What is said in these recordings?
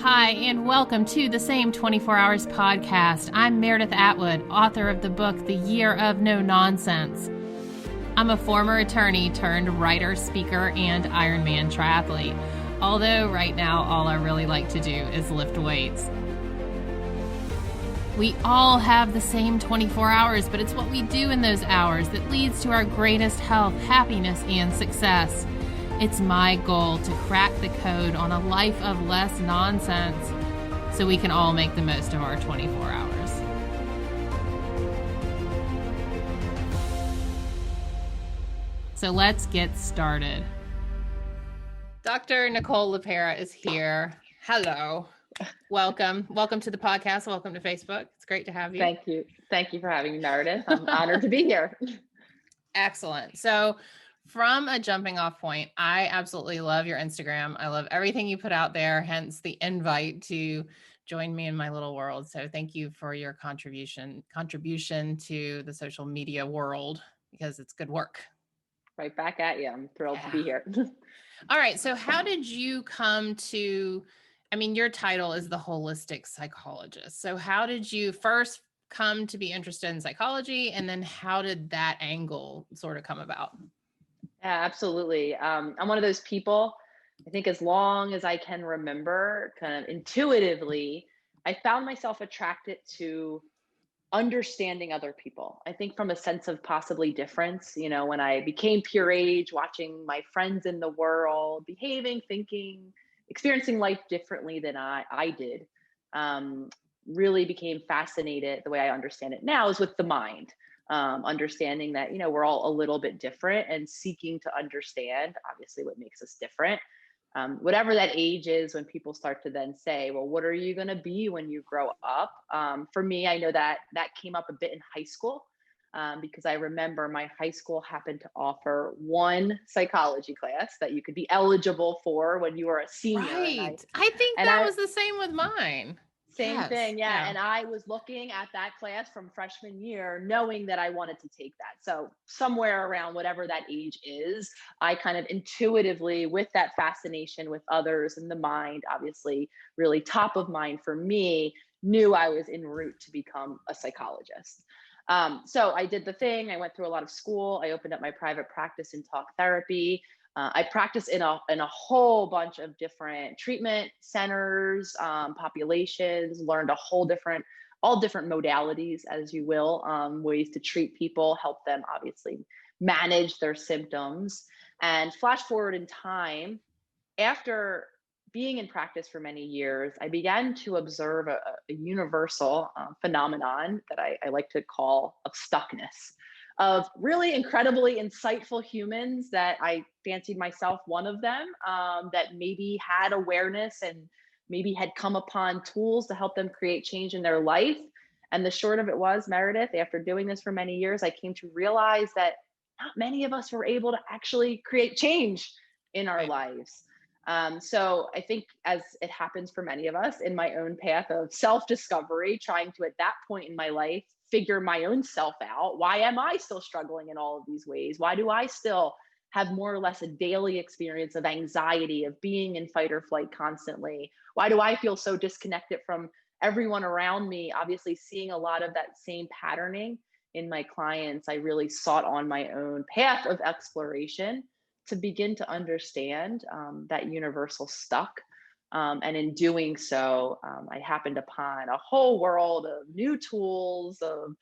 Hi, and welcome to the Same 24 Hours podcast. I'm Meredith Atwood, author of the book, The Year of No Nonsense. I'm a former attorney turned writer, speaker, and Ironman triathlete. Although right now, all I really like to do is lift weights. We all have the same 24 hours, but it's what we do in those hours that leads to our greatest health, happiness, and success. It's my goal to crack the code on a life of less nonsense so we can all make the most of our 24 hours. So let's get started. Dr. Nicole LePera is here. Hello. Welcome. Welcome to the podcast. Welcome to Facebook. It's great to have you. Thank you. Thank you for having me, Meredith. I'm honored to be here. Excellent. So from a jumping off point, I absolutely love your Instagram. I love everything you put out there, hence the invite to join me in my little world. So thank you for your contribution to the social media world, because it's good work. Right back at you. I'm thrilled to be here. All right. So how did you come to, your title is the holistic psychologist. So how did you first come to be interested in psychology? And then how did that angle sort of come about? Yeah, absolutely. I'm one of those people, I think as long as I can remember, kind of intuitively, I found myself attracted to understanding other people. I think from a sense of possibly difference, when I became pure age, watching my friends in the world, behaving, thinking, experiencing life differently than I did, really became fascinated. The way I understand it now is with the mind. Understanding that, we're all a little bit different and seeking to understand, obviously, what makes us different. Whatever that age is when people start to then say, well, what are you going to be when you grow up? For me, I know that came up a bit in high school because I remember my high school happened to offer one psychology class that you could be eligible for when you were a senior. Right. I think that was the same with mine. Same thing. Yeah. And I was looking at that class from freshman year, knowing that I wanted to take that. So somewhere around whatever that age is, I kind of intuitively, with that fascination with others and the mind, obviously really top of mind for me, knew I was en route to become a psychologist. So I did the thing. I went through a lot of school. I opened up my private practice in talk therapy. I practice in a whole bunch of different treatment centers, populations, learned all different modalities, as you will, ways to treat people, help them obviously manage their symptoms. And flash forward in time, after being in practice for many years, I began to observe a universal phenomenon that I like to call of stuckness, of really incredibly insightful humans that I fancied myself one of them, that maybe had awareness and maybe had come upon tools to help them create change in their life. And the short of it was, Meredith, after doing this for many years, I came to realize that not many of us were able to actually create change in our lives. So I think, as it happens for many of us, in my own path of self-discovery, trying to, at that point in my life, figure my own self out. Why am I still struggling in all of these ways? Why do I still have more or less a daily experience of anxiety, of being in fight or flight constantly? Why do I feel so disconnected from everyone around me? Obviously, seeing a lot of that same patterning in my clients, I really sought on my own path of exploration to begin to understand that universal stuck. And in doing so, I happened upon a whole world of new tools, of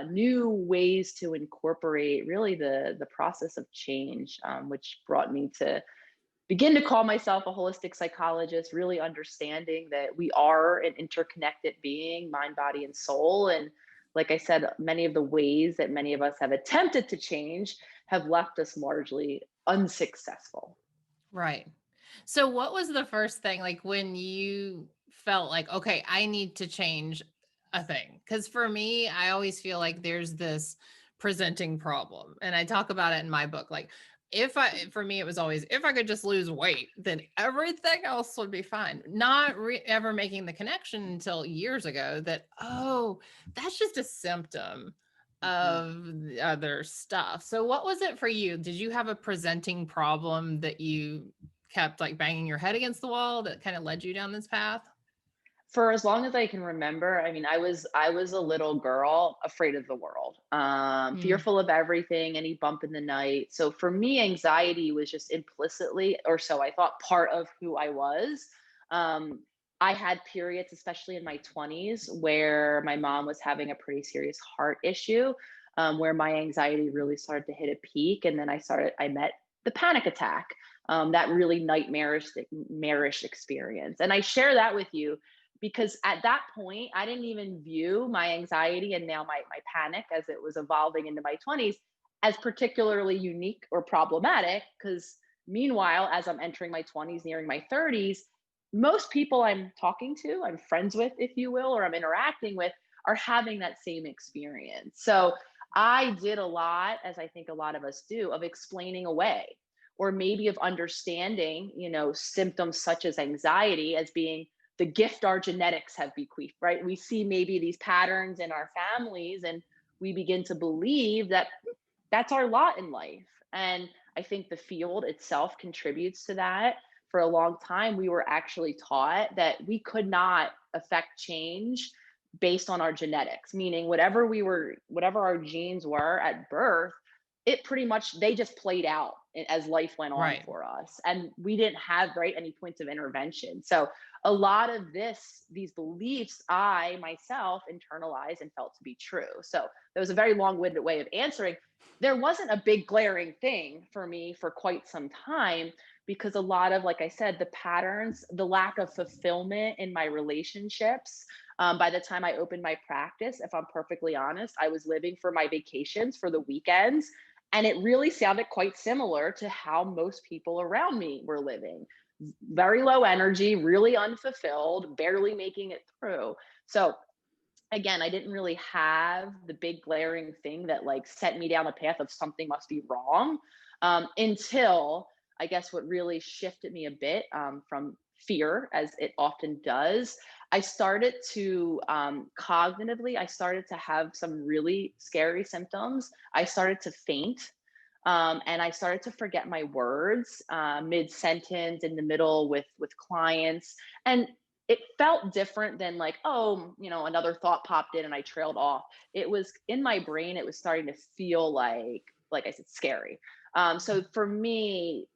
new ways to incorporate really the process of change, which brought me to begin to call myself a holistic psychologist, really understanding that we are an interconnected being, mind, body, and soul. And like I said, many of the ways that many of us have attempted to change have left us largely unsuccessful. Right. So what was the first thing, like when you felt like, okay, I need to change a thing? Because for me, I always feel like there's this presenting problem. And I talk about it in my book. Like for me, it was always, if I could just lose weight, then everything else would be fine. Not ever making the connection until years ago that, oh, that's just a symptom of other stuff. So what was it for you? Did you have a presenting problem that you kept like banging your head against the wall that kind of led you down this path? For as long as I can remember, I mean, I was a little girl afraid of the world, Mm, fearful of everything, any bump in the night. So for me, anxiety was just implicitly, or so I thought, part of who I was. Um, I had periods, especially in my 20s, where my mom was having a pretty serious heart issue, where my anxiety really started to hit a peak, and then I met the panic attack, that really nightmarish experience. And I share that with you because at that point I didn't even view my anxiety and now my panic as it was evolving into my 20s as particularly unique or problematic, because meanwhile, as I'm entering my 20s, nearing my 30s, most people I'm talking to, I'm friends with, if you will, or I'm interacting with, are having that same experience. So I did a lot, as I think a lot of us do, of explaining away, or maybe of understanding, symptoms such as anxiety as being the gift our genetics have bequeathed, right? We see maybe these patterns in our families and we begin to believe that that's our lot in life. And I think the field itself contributes to that. For a long time, we were actually taught that we could not affect change based on our genetics, meaning whatever our genes were at birth, it pretty much, they just played out as life went on right. for us. And we didn't have, right, any points of intervention. So a lot of these beliefs, I myself internalized and felt to be true. So that was a very long-winded way of answering. There wasn't a big glaring thing for me for quite some time, because a lot of, like I said, the patterns, the lack of fulfillment in my relationships. By the time I opened my practice, if I'm perfectly honest, I was living for my vacations, for the weekends. And it really sounded quite similar to how most people around me were living. Very low energy, really unfulfilled, barely making it through. So again, I didn't really have the big glaring thing that like set me down a path of something must be wrong, until I guess what really shifted me a bit, from fear, as it often does. I started to, cognitively, I started to have some really scary symptoms. I started to faint. And I started to forget my words, mid sentence, in the middle, with clients, and it felt different than like, oh, another thought popped in and I trailed off. It was in my brain. It was starting to feel like I said, scary. So for me,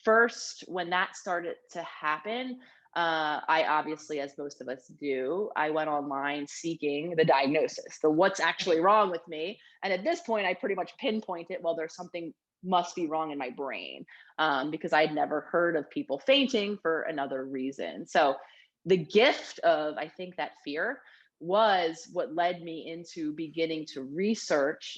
first, when that started to happen, I obviously, as most of us do, I went online seeking the diagnosis, the what's actually wrong with me. And at this point, I pretty much pinpointed, well, there's something must be wrong in my brain, because I'd never heard of people fainting for another reason. So the gift of, I think, that fear was what led me into beginning to research,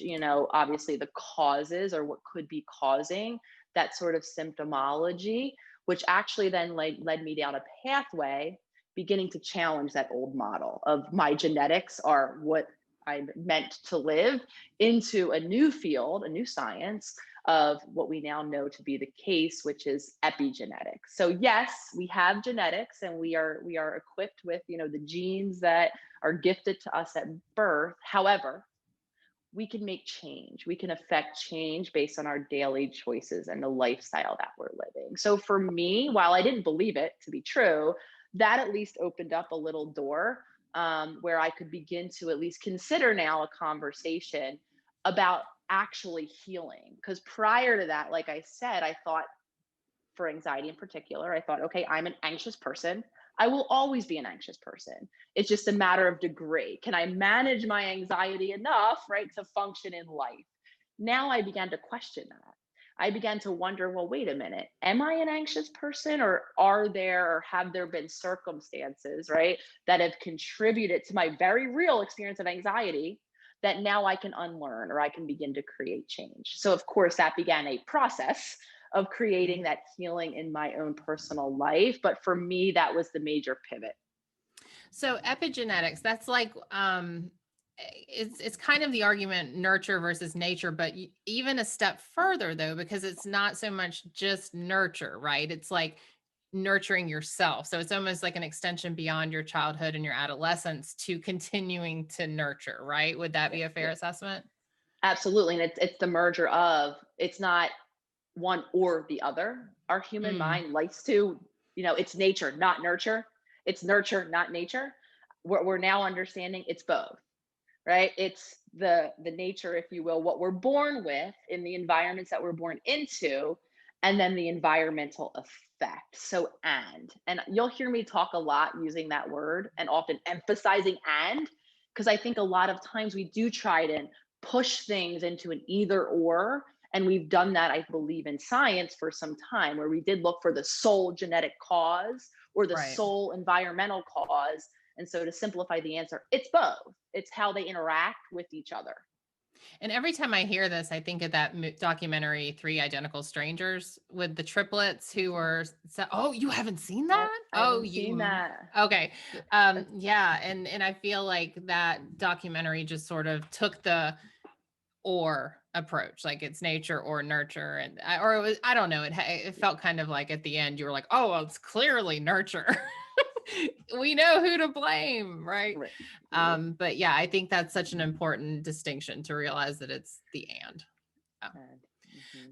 obviously the causes, or what could be causing that sort of symptomology, which actually then led me down a pathway beginning to challenge that old model of my genetics are what I'm meant to live, into a new field, a new science of what we now know to be the case, which is epigenetics. So yes, we have genetics, and we are equipped with, the genes that are gifted to us at birth. However, we can make change. We can affect change based on our daily choices and the lifestyle that we're living. So for me, while I didn't believe it to be true, that at least opened up a little door, where I could begin to at least consider now a conversation about actually healing. Because prior to that, like I said, I thought, for anxiety in particular, I thought, okay, I'm an anxious person. I will always be an anxious person. It's just a matter of degree. Can I manage my anxiety enough, right, to function in life? Now I began to question that. I began to wonder, well, wait a minute, am I an anxious person, or have there been circumstances, right, that have contributed to my very real experience of anxiety that now I can unlearn, or I can begin to create change? So, of course, that began a process of creating Right. that healing in my own personal life. But for me, that was the major pivot. So epigenetics, that's like it's kind of the argument nurture versus nature, but even a step further though, because it's not so much just nurture, right? It's like nurturing yourself. So it's almost like an extension beyond your childhood and your adolescence to continuing to nurture, right? Would that be a fair assessment? Absolutely. And it's the merger of, it's not one or the other. Our human Mm, mind likes to, it's nature, not nurture. It's nurture, not nature. we're now understanding it's both, right? It's the nature, if you will, what we're born with in the environments that we're born into, and then the environmental effect. So and you'll hear me talk a lot using that word and often emphasizing because I think a lot of times we do try to push things into an either or. And we've done that, I believe, in science for some time, where we did look for the sole genetic cause or the Right. sole environmental cause. And so to simplify the answer, it's both. It's how they interact with each other. And every time I hear this, I think of that documentary, Three Identical Strangers, with the triplets who were, oh, you haven't seen that? I Oh, haven't seen that. okay. Yeah. And I feel like that documentary just sort of took the or approach, like it's nature or nurture. And or it was, I don't know, it felt kind of like at the end, you were like, oh, well, it's clearly nurture. We know who to blame, right? But yeah, I think that's such an important distinction to realize that it's the and.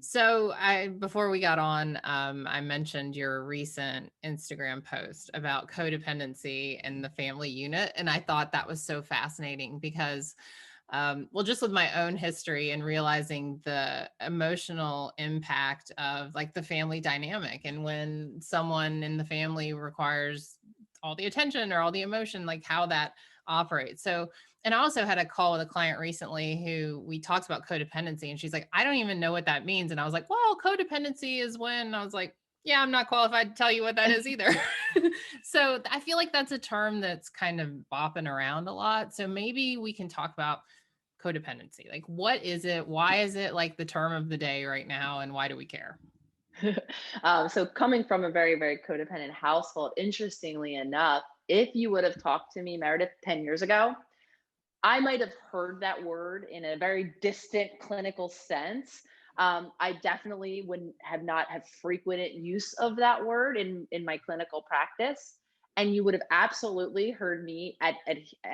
So before we got on, I mentioned your recent Instagram post about codependency and the family unit. And I thought that was so fascinating because well, just with my own history and realizing the emotional impact of like the family dynamic, and when someone in the family requires all the attention or all the emotion, like how that operates. So, and I also had a call with a client recently who we talked about codependency, and she's like, I don't even know what that means. And I was like, well, codependency is when, I was like, yeah, I'm not qualified to tell you what that is either. So I feel like that's a term that's kind of bopping around a lot. So maybe we can talk about codependency. Like, what is it? Why is it like the term of the day right now? And why do we care? So coming from a very, very codependent household, interestingly enough, if you would have talked to me, Meredith, 10 years ago, I might have heard that word in a very distant clinical sense. I definitely would have not have frequented use of that word in my clinical practice. And you would have absolutely heard me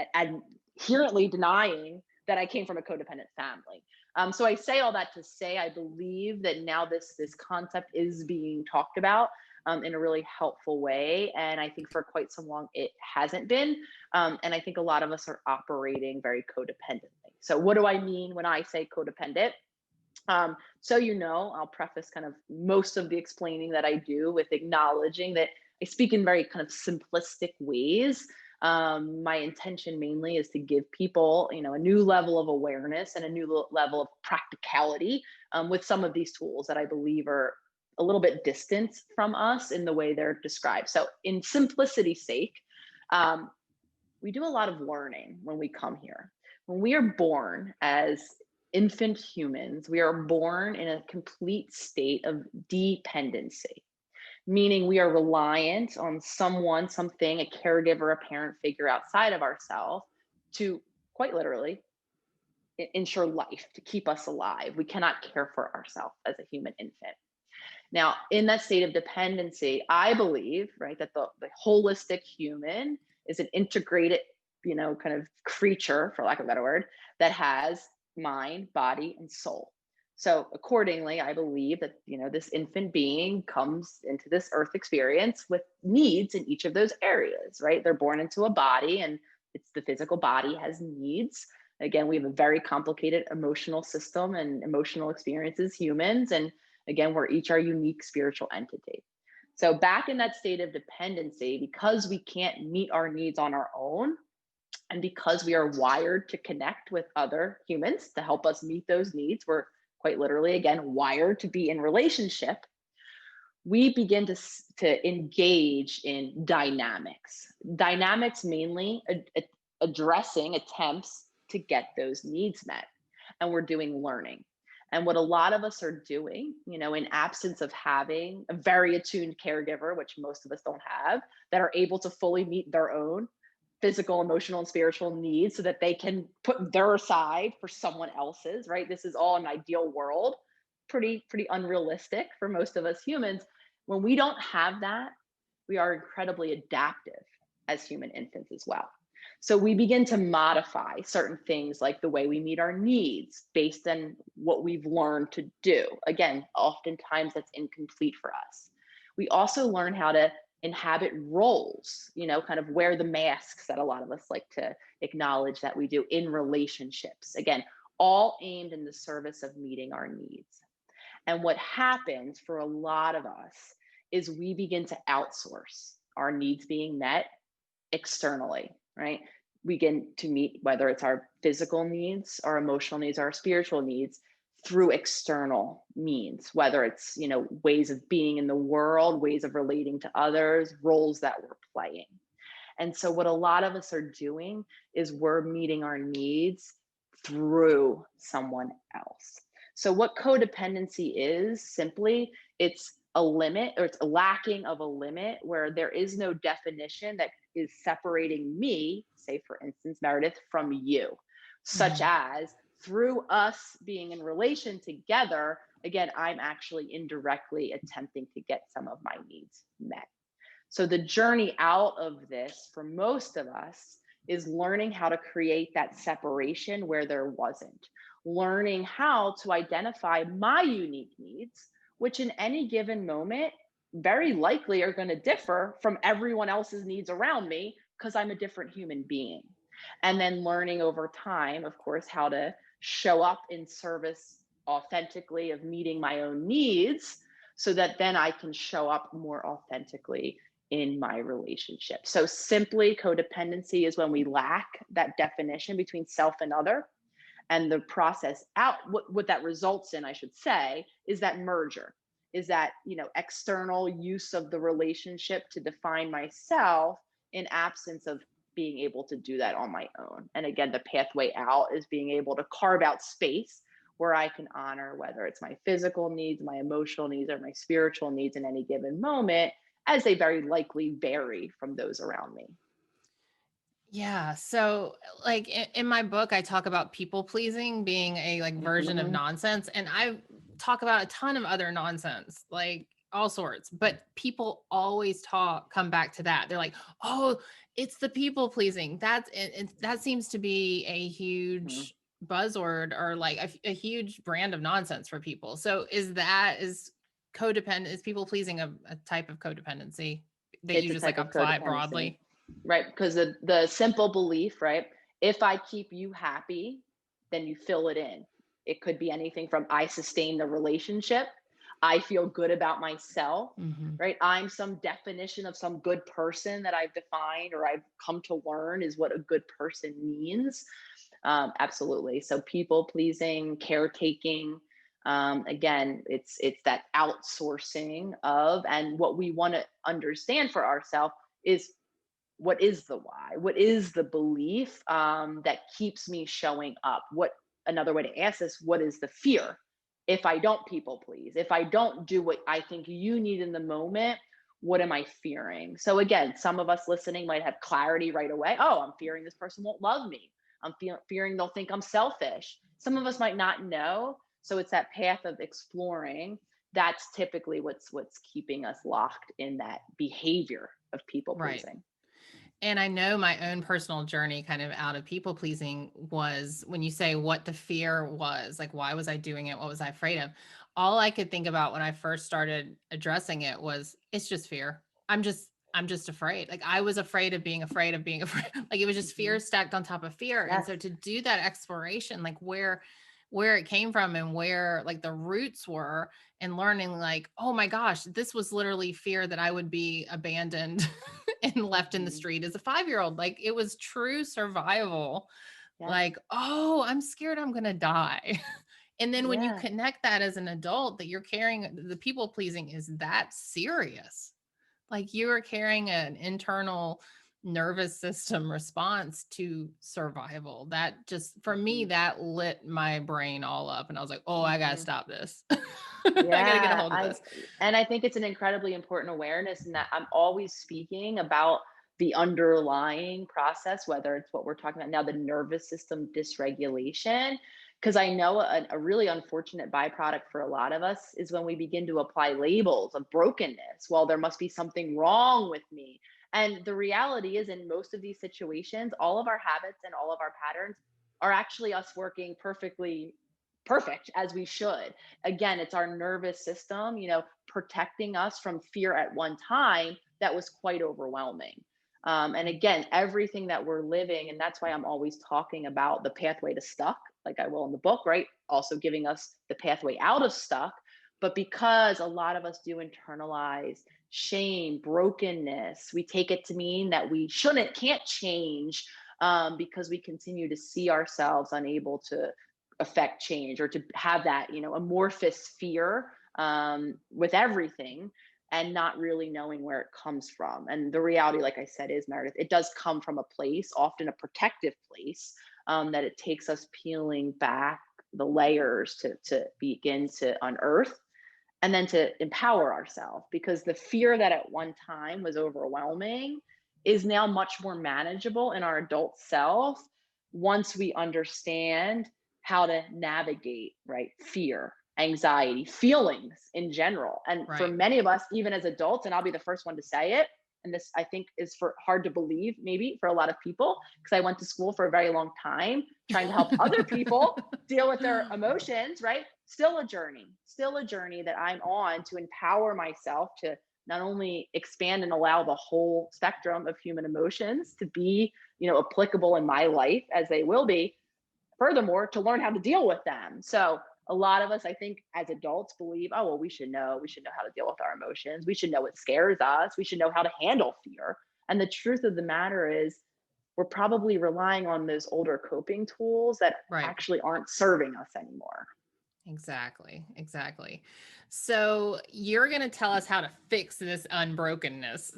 adherently denying that I came from a codependent family. So I say all that to say I believe that now this concept is being talked about in a really helpful way, and I think for quite some long it hasn't been. And I think a lot of us are operating very codependently. So what do I mean when I say codependent? So I'll preface kind of most of the explaining that I do with acknowledging that I speak in very kind of simplistic ways. My intention mainly is to give people, a new level of awareness and a new level of practicality with some of these tools that I believe are a little bit distant from us in the way they're described. So in simplicity's sake, we do a lot of learning when we come here. When we are born as infant humans, we are born in a complete state of dependency, meaning we are reliant on someone, something, a caregiver, a parent figure outside of ourselves to quite literally ensure life, to keep us alive. We cannot care for ourselves as a human infant. Now, in that state of dependency, I believe, right, that the holistic human is an integrated, kind of creature, for lack of a better word, that has mind, body, and soul. So accordingly, I believe that, this infant being comes into this earth experience with needs in each of those areas, right? They're born into a body, and it's the physical body has needs. Again, we have a very complicated emotional system and emotional experiences, humans. And again, we're each our unique spiritual entity. So back in that state of dependency, because we can't meet our needs on our own, and because we are wired to connect with other humans to help us meet those needs, we're quite literally, again, wired to be in relationship. We begin to engage in dynamics. Dynamics mainly addressing attempts to get those needs met. And we're doing learning. And what a lot of us are doing, in absence of having a very attuned caregiver, which most of us don't have, that are able to fully meet their own physical, emotional, and spiritual needs so that they can put their aside for someone else's, right? This is all an ideal world, pretty unrealistic for most of us humans. When we don't have that, we are incredibly adaptive as human infants as well. So we begin to modify certain things like the way we meet our needs based on what we've learned to do. Again, oftentimes that's incomplete for us. We also learn how to inhabit roles, kind of wear the masks that a lot of us like to acknowledge that we do in relationships. Again, all aimed in the service of meeting our needs. And what happens for a lot of us is we begin to outsource our needs being met externally, right? We begin to meet, whether it's our physical needs, our emotional needs, our spiritual needs, through external means, whether it's, ways of being in the world, ways of relating to others, roles that we're playing. And so what a lot of us are doing is we're meeting our needs through someone else. So what codependency is simply, it's a limit, or it's a lacking of a limit where there is no definition that is separating me, say for instance, Meredith, from you, such as through us being in relation together, again, I'm actually indirectly attempting to get some of my needs met. So the journey out of this for most of us is learning how to create that separation where there wasn't, learning how to identify my unique needs, which in any given moment very likely are going to differ from everyone else's needs around me because I'm a different human being. And then learning over time, of course, how to show up in service authentically of meeting my own needs so that then I can show up more authentically in my relationship. So simply, codependency is when we lack that definition between self and other. And the process out, what that results in, I should say, is that merger, is that, external use of the relationship to define myself in absence of being able to do that on my own. And again, the pathway out is being able to carve out space where I can honor whether it's my physical needs, my emotional needs, or my spiritual needs in any given moment, as they very likely vary from those around me. Yeah. So like in my book, I talk about people pleasing being a like version of nonsense. And I talk about a ton of other nonsense, like all sorts, but people always come back to that. They're like, oh, it's the people pleasing. That seems to be a huge buzzword, or like a huge brand of nonsense for people. So is codependent, is people pleasing a type of codependency that It's you a just type like of apply codependency. broadly? Right? Because the simple belief, right? If I keep you happy, then you fill it in. It could be anything from I sustain the relationship, I feel good about myself, right? I'm some definition of some good person that I've defined or I've come to learn is what a good person means. Absolutely. So people pleasing, caretaking, again, it's that outsourcing of, and what we want to understand for ourselves is, what is the why? What is the belief that keeps me showing up? Another way to ask this, what is the fear? If I don't people please, if I don't do what I think you need in the moment, what am I fearing? So again, some of us listening might have clarity right away. Oh, I'm fearing this person won't love me. I'm fearing they'll think I'm selfish. Some of us might not know. So it's that path of exploring. That's typically what's keeping us locked in that behavior of people pleasing. Right. And I know my own personal journey kind of out of people pleasing was when you say what the fear was, like, why was I doing it? What was I afraid of? All I could think about when I first started addressing it was, it's just fear. I'm just afraid. Like I was afraid of being afraid of being afraid. Like it was just fear stacked on top of fear. Yes. And so to do that exploration, like where it came from and where like the roots were, and learning like, oh my gosh, this was literally fear that I would be abandoned and left in the street as a 5-year-old. Like it was true survival. Yes. Like, oh, I'm scared I'm going to die. And then when you connect that as an adult, that you're carrying the people pleasing is that serious. Like you are carrying an internal nervous system response to survival. That just, for me, that lit my brain all up. And I was like, oh, I got to stop this. I got to get a hold of this. And I think it's an incredibly important awareness, in that I'm always speaking about the underlying process, whether it's what we're talking about now, the nervous system dysregulation. Because I know a really unfortunate byproduct for a lot of us is when we begin to apply labels of brokenness. Well, there must be something wrong with me. And the reality is, in most of these situations, all of our habits and all of our patterns are actually us working perfect as we should. Again, it's our nervous system, protecting us from fear at one time that was quite overwhelming. And again, everything that we're living, and that's why I'm always talking about the pathway to stuck, like I will in the book, right? Also giving us the pathway out of stuck. But because a lot of us do internalize shame, brokenness, we take it to mean that we can't change, because we continue to see ourselves unable to affect change, or to have that, amorphous fear, with everything, and not really knowing where it comes from. And the reality, like I said, is, Meredith, it does come from a place, often a protective place, that it takes us peeling back the layers to begin to unearth, and then to empower ourselves, because the fear that at one time was overwhelming is now much more manageable in our adult self, once we understand how to navigate, right, fear, anxiety, feelings in general. And for Right. many of us, even as adults, and I'll be the first one to say it, and this I think is for hard to believe maybe for a lot of people, because I went to school for a very long time trying to help other people deal with their emotions, right? Still a journey that I'm on, to empower myself to not only expand and allow the whole spectrum of human emotions to be, applicable in my life, as they will be, furthermore, to learn how to deal with them. So a lot of us, I think, as adults believe, oh, well, we should know how to deal with our emotions. We should know what scares us. We should know how to handle fear. And the truth of the matter is, we're probably relying on those older coping tools that Right. actually aren't serving us anymore. Exactly. So you're going to tell us how to fix this unbrokenness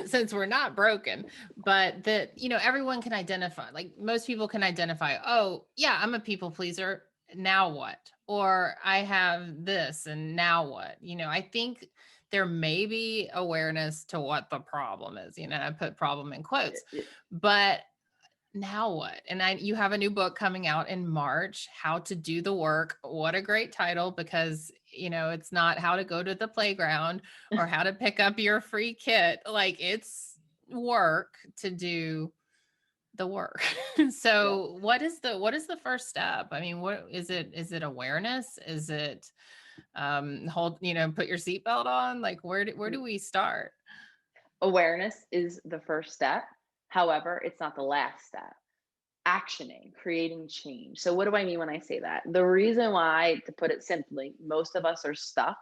since we're not broken, but that, everyone can identify, like most people can identify, oh, yeah, I'm a people pleaser. Now what? Or I have this and now what? I think there may be awareness to what the problem is, I put problem in quotes, but now what? And you have a new book coming out in March, How to Do the Work. What a great title, because, it's not how to go to the playground or how to pick up your free kit. Like, it's work to do the work. Yeah. So what is the first step? I mean, what is it? Is it awareness? Is it put your seatbelt on? Like, where do we start? Awareness is the first step. However, it's not the last step. Actioning, creating change. So, what do I mean when I say that? The reason why, to put it simply, most of us are stuck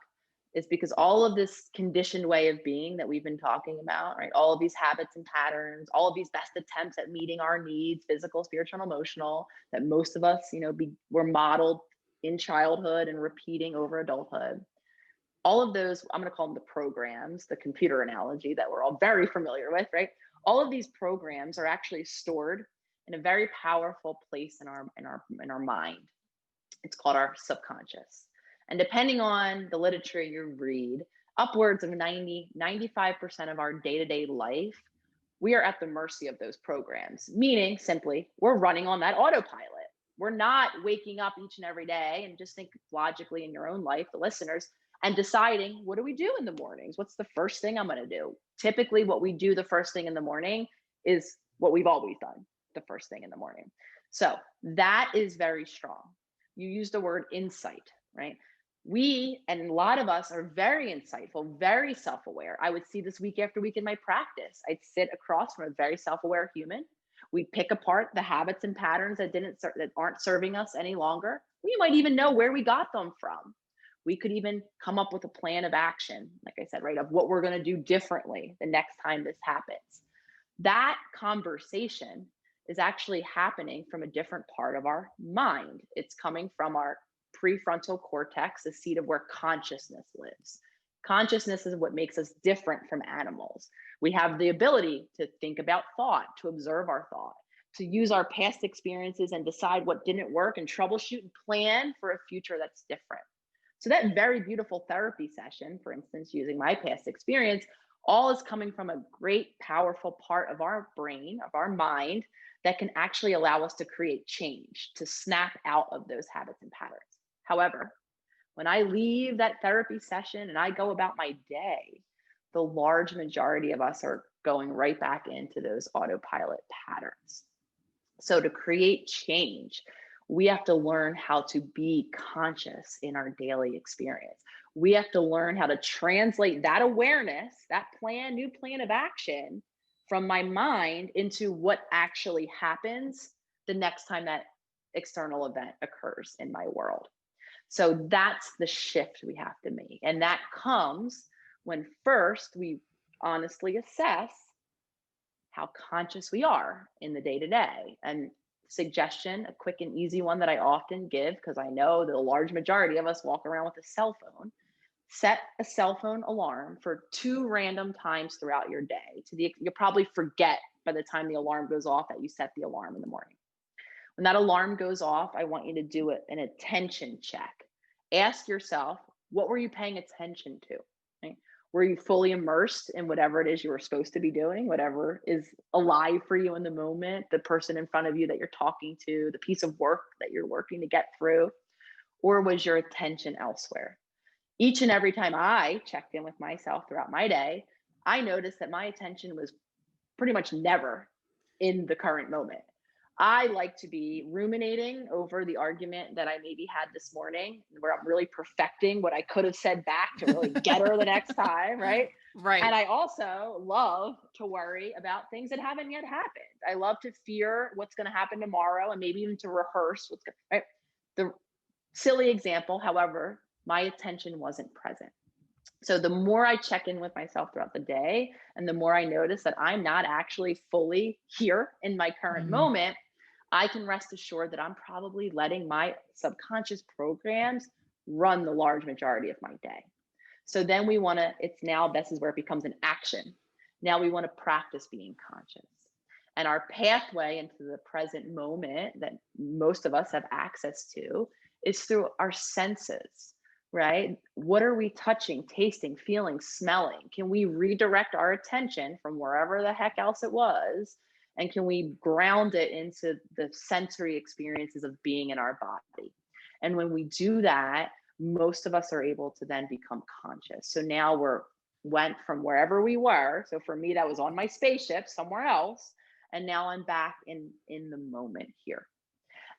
is because all of this conditioned way of being that we've been talking about, right? All of these habits and patterns, all of these best attempts at meeting our needs, physical, spiritual, and emotional, that most of us, were modeled in childhood and repeating over adulthood. All of those, I'm going to call them the programs, the computer analogy that we're all very familiar with, right? All of these programs are actually stored in a very powerful place in our mind. It's called our subconscious. And depending on the literature you read, upwards of 95% of our day-to-day life, we are at the mercy of those programs, meaning simply we're running on that autopilot. We're not waking up each and every day, and just think logically in your own life, the listeners, and deciding, what do we do in the mornings? What's the first thing I'm going to do? Typically, what we do the first thing in the morning is what we've always done the first thing in the morning. So that is very strong. You use the word insight, right? We, and a lot of us, are very insightful, very self-aware. I would see this week after week in my practice. I'd sit across from a very self-aware human. We pick apart the habits and patterns that aren't serving us any longer. We might even know where we got them from. We could even come up with a plan of action, like I said, right, of what we're going to do differently the next time this happens. That conversation is actually happening from a different part of our mind. It's coming from our prefrontal cortex, the seat of where consciousness lives. Consciousness is what makes us different from animals. We have the ability to think about thought, to observe our thought, to use our past experiences and decide what didn't work, and troubleshoot and plan for a future that's different. So that very beautiful therapy session, for instance, using my past experience, all is coming from a great, powerful part of our brain, of our mind, that can actually allow us to create change, to snap out of those habits and patterns. However, when I leave that therapy session and I go about my day, the large majority of us are going right back into those autopilot patterns. So to create change, we have to learn how to be conscious in our daily experience. We have to learn how to translate that awareness, that new plan of action from my mind into what actually happens the next time that external event occurs in my world. So that's the shift we have to make. And that comes when first we honestly assess how conscious we are in the day to day. And suggestion, a quick and easy one that I often give, because I know that a large majority of us walk around with a cell phone. Set a cell phone alarm for 2 random times throughout your day. You'll probably forget by the time the alarm goes off that you set the alarm in the morning. When that alarm goes off, I want you to do an attention check. Ask yourself, what were you paying attention to? Right? Were you fully immersed in whatever it is you were supposed to be doing, whatever is alive for you in the moment, the person in front of you that you're talking to, the piece of work that you're working to get through? Or was your attention elsewhere? Each and every time I checked in with myself throughout my day, I noticed that my attention was pretty much never in the current moment. I like to be ruminating over the argument that I maybe had this morning, where I'm really perfecting what I could have said back to really get her the next time, right? Right. And I also love to worry about things that haven't yet happened. I love to fear what's going to happen tomorrow and maybe even to rehearse what's going to, right? The silly example, however, my attention wasn't present. So the more I check in with myself throughout the day, and the more I notice that I'm not actually fully here in my current moment, I can rest assured that I'm probably letting my subconscious programs run the large majority of my day. So then this is where it becomes an action. Now we want to practice being conscious. And our pathway into the present moment that most of us have access to is through our senses, right? What are we touching, tasting, feeling, smelling? Can we redirect our attention from wherever the heck else it was? And can we ground it into the sensory experiences of being in our body? And when we do that, most of us are able to then become conscious. So now went from wherever we were. So for me, that was on my spaceship somewhere else. And now I'm back in the moment here.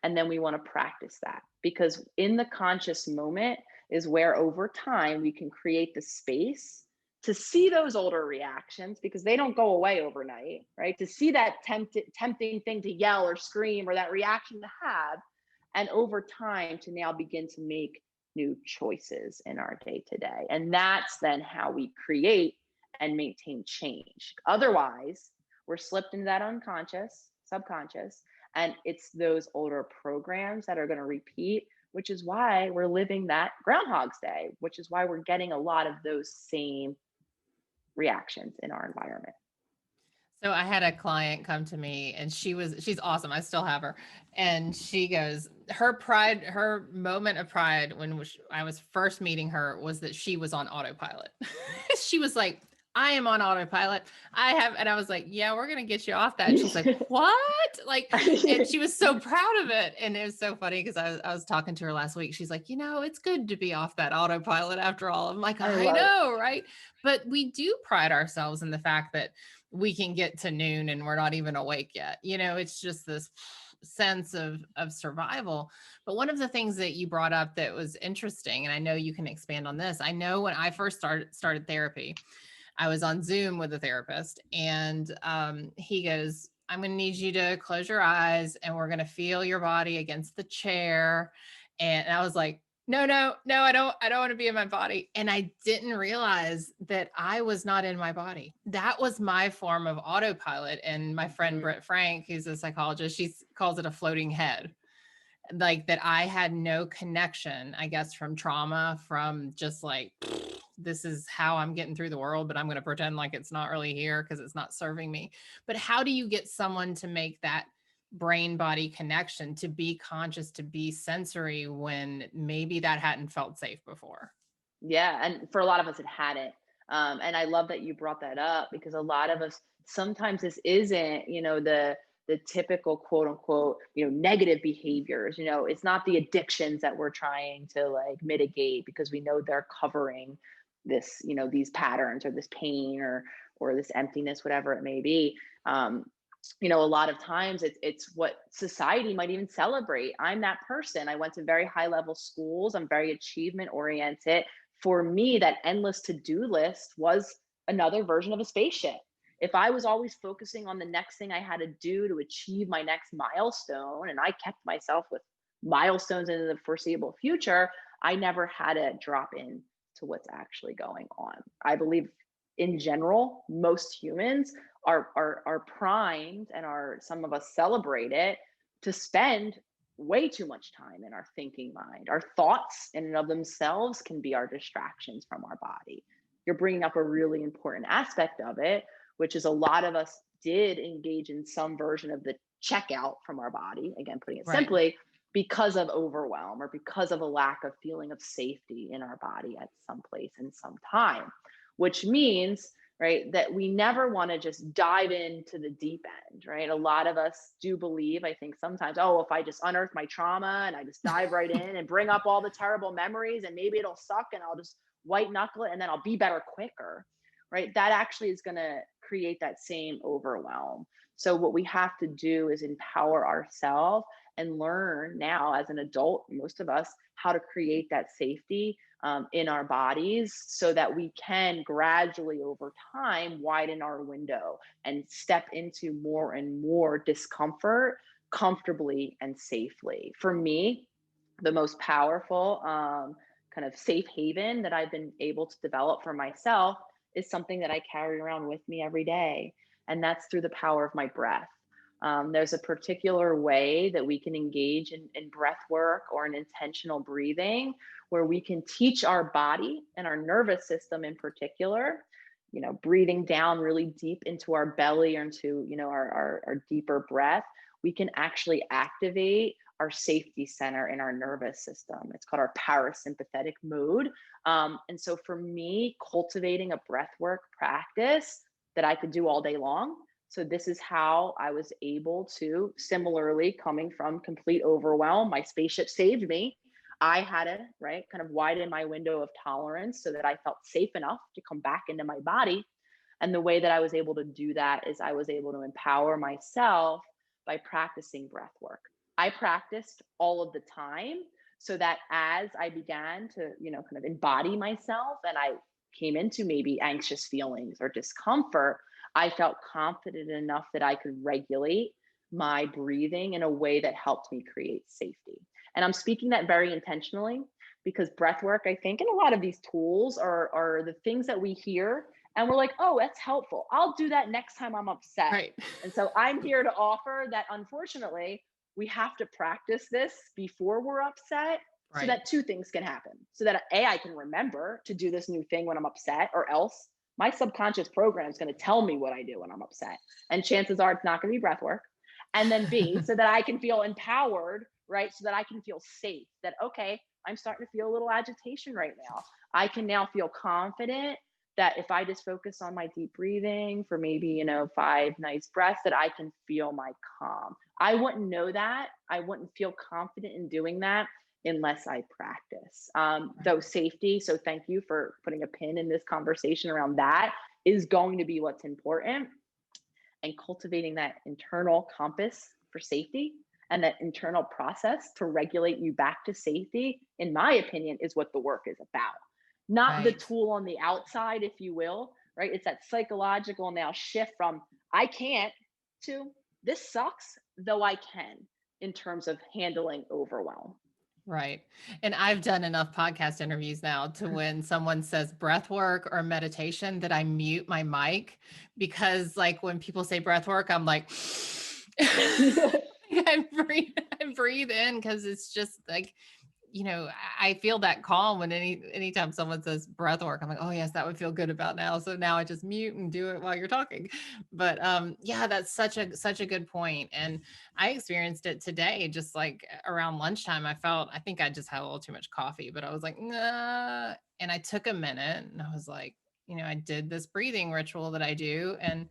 And then we want to practice that, because in the conscious moment is where over time we can create the space to see those older reactions, because they don't go away overnight, right? To see that tempting thing to yell or scream, or that reaction to have, and over time to now begin to make new choices in our day to day. And that's then how we create and maintain change. Otherwise, we're slipped into that unconscious, subconscious, and it's those older programs that are going to repeat, which is why we're living that Groundhog's Day, which is why we're getting a lot of those same reactions in our environment. So I had a client come to me, and she's awesome. I still have her. And she goes, her moment of pride when I was first meeting her was that she was on autopilot. She was like, I am on autopilot. And I was like, yeah, we're going to get you off that. And she's like, what? Like, and she was so proud of it. And it was so funny because I was talking to her last week. She's like, it's good to be off that autopilot after all. I'm like, I know, right? But we do pride ourselves in the fact that we can get to noon and we're not even awake yet. It's just this sense of survival. But one of the things that you brought up that was interesting, and I know you can expand on this. I know when I first started therapy, I was on Zoom with a therapist, and he goes, I'm going to need you to close your eyes and we're going to feel your body against the chair. And I was like, no, I don't want to be in my body. And I didn't realize that I was not in my body. That was my form of autopilot. And my friend Britt Frank, who's a psychologist, she calls it a floating head. Like that I had no connection, I guess, from trauma, from just like, this is how I'm getting through the world, but I'm going to pretend like it's not really here because it's not serving me. But how do you get someone to make that brain body connection, to be conscious, to be sensory, when maybe that hadn't felt safe before? Yeah. And for a lot of us, it hadn't. And I love that you brought that up, because a lot of us, sometimes this isn't, the typical quote unquote, negative behaviors. It's not the addictions that we're trying to like mitigate because we know they're covering this, these patterns or this pain or this emptiness, whatever it may be. A lot of times it's what society might even celebrate. I'm that person. I went to very high level schools. I'm very achievement oriented, for me, that endless to-do list was another version of a spaceship. If I was always focusing on the next thing I had to do to achieve my next milestone, and I kept myself with milestones into the foreseeable future, I never had to drop in to what's actually going on. I believe in general, most humans are primed, and are, some of us celebrate it, to spend way too much time in our thinking mind. Our thoughts in and of themselves can be our distractions from our body. You're bringing up a really important aspect of it, which is a lot of us did engage in some version of the checkout from our body, again, putting it Right. simply, because of overwhelm or because of a lack of feeling of safety in our body at some place and some time, which means, right, that we never want to just dive into the deep end, right? A lot of us do believe, I think sometimes, oh, if I just unearth my trauma and I just dive right in and bring up all the terrible memories, and maybe it'll suck and I'll just white knuckle it and then I'll be better quicker, right? That actually is going to create that same overwhelm. So what we have to do is empower ourselves and learn now as an adult, most of us, how to create that safety in our bodies, so that we can gradually over time widen our window and step into more and more discomfort comfortably and safely. For me, the most powerful kind of safe haven that I've been able to develop for myself is something that I carry around with me every day. And that's through the power of my breath. There's a particular way that we can engage in breath work or in intentional breathing, where we can teach our body and our nervous system in particular, breathing down really deep into our belly or into, our deeper breath. We can actually activate our safety center in our nervous system. It's called our parasympathetic mode. And so for me, cultivating a breathwork practice that I could do all day long. So this is how I was able to, similarly, coming from complete overwhelm, my spaceship saved me. I had to, right, kind of widen my window of tolerance so that I felt safe enough to come back into my body. And the way that I was able to do that is I was able to empower myself by practicing breath work. I practiced all of the time, so that as I began to, kind of embody myself and I came into maybe anxious feelings or discomfort, I felt confident enough that I could regulate my breathing in a way that helped me create safety. And I'm speaking that very intentionally, because breath work, I think, and a lot of these tools are the things that we hear and we're like, oh, that's helpful. I'll do that next time I'm upset. Right. And so I'm here to offer that, unfortunately, we have to practice this before we're upset, so Right. that two things can happen. So that A, I can remember to do this new thing when I'm upset, or else my subconscious program is going to tell me what I do when I'm upset. And chances are it's not going to be breath work. And then B, so that I can feel empowered, right? So that I can feel safe, that, okay, I'm starting to feel a little agitation right now. I can now feel confident that if I just focus on my deep breathing for maybe, 5 nice breaths, that I can feel my calm. I wouldn't know that. I wouldn't feel confident in doing that unless I practice. Though safety, so thank you for putting a pin in this conversation around that, is going to be what's important. And cultivating that internal compass for safety and that internal process to regulate you back to safety, in my opinion, is what the work is about. Not the Right. tool on the outside, if you will, right? It's that psychological now shift from I can't to this sucks, though I can, in terms of handling overwhelm. Right. And I've done enough podcast interviews now to when someone says breath work or meditation that I mute my mic, because like when people say breath work, I'm like, I breathe in, because it's just like, I feel that calm when anytime someone says breath work, I'm like, oh yes, that would feel good about now. So now I just mute and do it while you're talking. But yeah, that's such a good point. And I experienced it today, just like around lunchtime. I think I just had a little too much coffee, but I was like, nah. And I took a minute and I was like, I did this breathing ritual that I do, and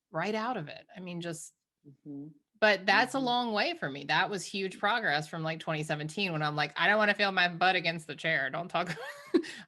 right out of it. I mean, just Mhm. but that's a Mhm. long way for me. That was huge progress from like 2017, when I'm like, I don't want to feel my butt against the chair. Don't talk.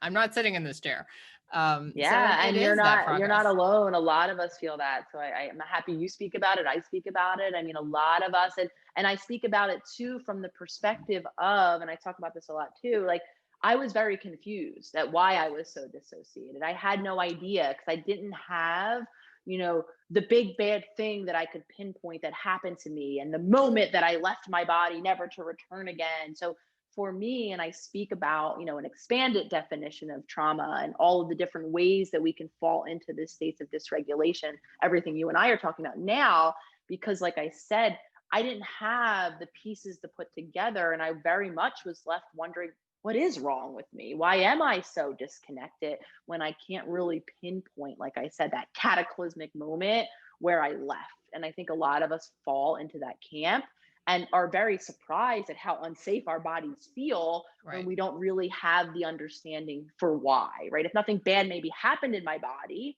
I'm not sitting in this chair. So Yeah, it and is that you're not progress. alone. A lot of us feel that. So I'm happy you speak about it. I speak about it. I mean, a lot of us, and I speak about it too from the perspective of, and I talk about this a lot too, like I was very confused at why I was so dissociated. I had no idea because I didn't have, the big bad thing that I could pinpoint that happened to me and the moment that I left my body never to return again. So for me, and I speak about, an expanded definition of trauma and all of the different ways that we can fall into this states of dysregulation, everything you and I are talking about now, because like I said, I didn't have the pieces to put together. And I very much was left wondering, what is wrong with me? Why am I so disconnected when I can't really pinpoint, like I said, that cataclysmic moment where I left? And I think a lot of us fall into that camp and are very surprised at how unsafe our bodies feel when we don't really have the understanding for why, right? If nothing bad maybe happened in my body,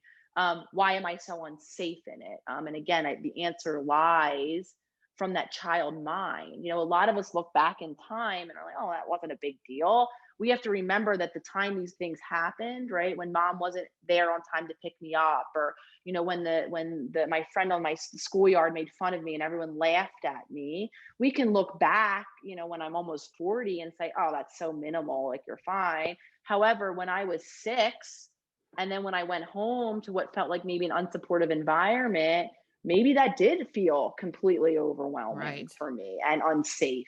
why am I so unsafe in it? And again, the answer lies from that child mind. A lot of us look back in time and are like, oh, that wasn't a big deal. We have to remember that the time these things happened, right? When mom wasn't there on time to pick me up, or when my friend on my schoolyard made fun of me and everyone laughed at me. We can look back, when I'm almost 40 and say, oh, that's so minimal, like you're fine. However, when I was 6, and then when I went home to what felt like maybe an unsupportive environment, maybe that did feel completely overwhelming for me and unsafe.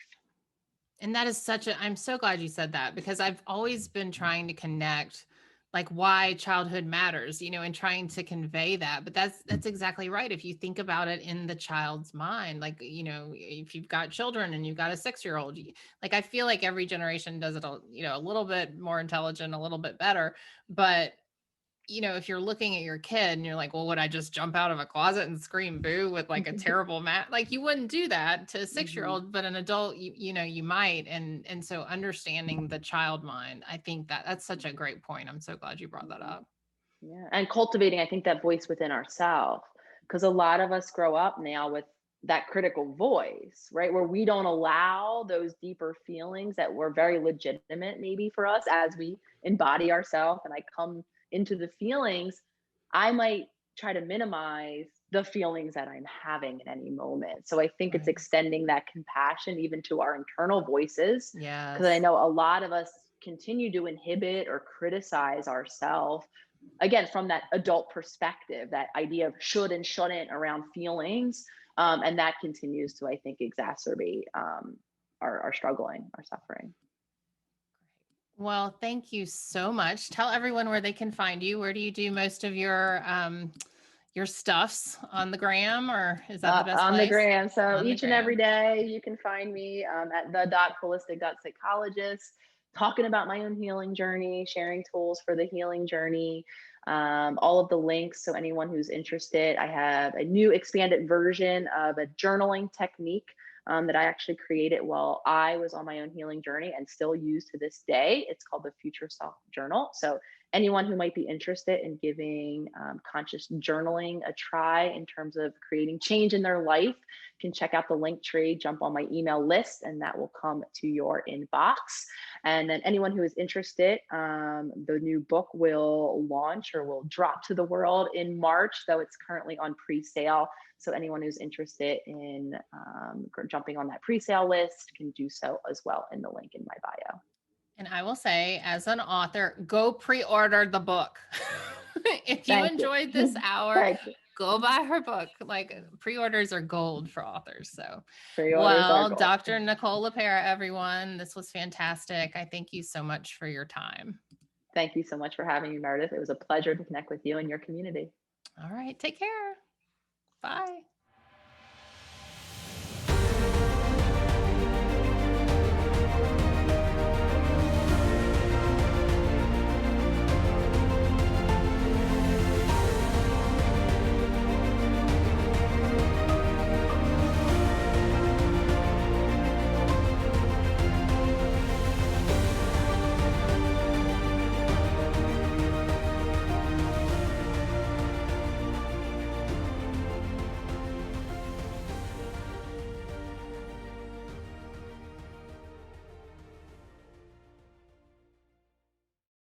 And that is I'm so glad you said that, because I've always been trying to connect like why childhood matters, and trying to convey that. But that's exactly right. If you think about it in the child's mind, like, if you've got children and you've got a 6-year-old, like, I feel like every generation does it, a little bit more intelligent, a little bit better. But if you're looking at your kid and you're like, well, would I just jump out of a closet and scream boo with like a terrible like you wouldn't do that to a 6-year-old, but an adult, you might. And so understanding the child mind, I think that's such a great point. I'm so glad you brought that up. Yeah. And cultivating, I think, that voice within ourselves, because a lot of us grow up now with that critical voice, right? Where we don't allow those deeper feelings that were very legitimate, maybe for us as we embody ourselves. And I come into the feelings, I might try to minimize the feelings that I'm having in any moment. So I think it's extending that compassion even to our internal voices. Yeah. Because I know a lot of us continue to inhibit or criticize ourselves, again, from that adult perspective, that idea of should and shouldn't around feelings. And that continues to, I think, exacerbate our struggling, our suffering. Well, thank you so much. Tell everyone where they can find you. Where do you do most of your stuffs, on the gram, or is that the best on place? The gram. So On each and every day you can find me at the.holistic.psychologist, talking about my own healing journey, sharing tools for the healing journey, all of the links. So anyone who's interested, I have a new expanded version of a journaling technique that I actually created while I was on my own healing journey and still use to this day. It's called the Future Self Journal. So anyone who might be interested in giving conscious journaling a try in terms of creating change in their life can check out the link tree, jump on my email list, and that will come to your inbox. And then anyone who is interested, the new book will launch or will drop to the world in March, though it's currently on pre-sale. So anyone who's interested in jumping on that pre-sale list can do so as well in the link in my bio. And I will say, as an author, go pre-order the book. If you enjoyed this hour, go buy her book. Like, pre-orders are gold for authors. So, well, Dr. Nicole LePera, everyone, this was fantastic. I thank you so much for your time. Thank you so much for having me, Meredith. It was a pleasure to connect with you and your community. All right. Take care. Bye.